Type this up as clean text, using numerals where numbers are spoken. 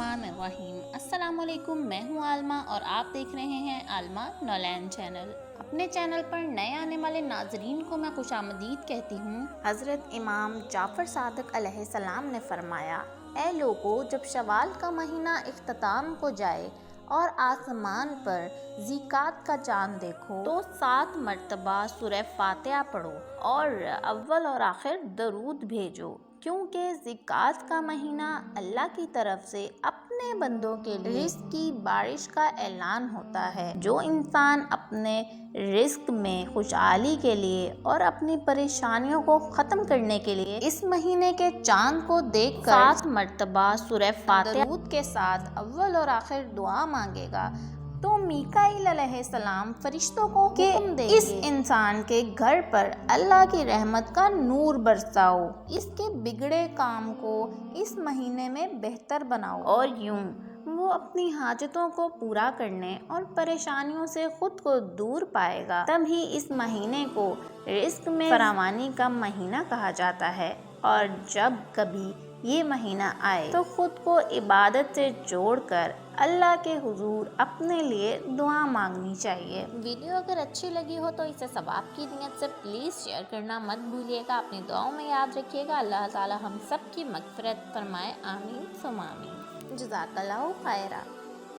बिस्मिल्लाहिर्रहमानिर्रहीम। अस्सलाम वालेकुम, मैं हूँ आलमा और आप देख रहे हैं आलमा नौलैन चैनल। अपने चैनल पर नए आने वाले नाजरीन को मैं खुशामदीद कहती हूँ। हज़रत इमाम जाफ़र सादिक अलैहिस्सलाम ने फरमाया, ऐ लोगो, जब शवाल का महीना इख्तिताम को जाए और आसमान पर ज़िकात का चाँद देखो तो 7 मरतबा सूरह फातिहा पढ़ो और अव्वल और आखिर दरूद भेजो, क्योंकि ज़िकात का महीना अल्लाह की तरफ से अपने बंदों के लिए रिज़्क़ की बारिश का ऐलान होता है। जो इंसान अपने रिज़्क़ में खुशहाली के लिए और अपनी परेशानियों को ख़त्म करने के लिए इस महीने के चाँद को देखकर 7 मरतबा सूरह फातिहा दरूद के साथ अव्वल और आखिर दुआ मांगेगा तो मीकाईल अलैहिस्सलाम फरिश्तों को हुक्म देंगे, इस इंसान के घर पर अल्लाह की रहमत का नूर बरसाओ, इसके बिगड़े काम को इस महीने में बेहतर बनाओ, और यूं वो अपनी हाजतों को पूरा करने और परेशानियों से खुद को दूर पाएगा। तभी इस महीने को रिज़्क़ में फरावानी का महीना कहा जाता है। और जब कभी ये महीना आए तो खुद को इबादत से जोड़कर अल्लाह के हुजूर अपने लिए दुआ मांगनी चाहिए। वीडियो अगर अच्छी लगी हो तो इसे सवाब की नियत से प्लीज़ शेयर करना मत भूलिएगा। अपनी दुआओं में याद रखिएगा। अल्लाह ताला हम सब की मग़फ़िरत फरमाए। आमीन सुम्मा आमीन। जज़ाकल्लाहु खैरा।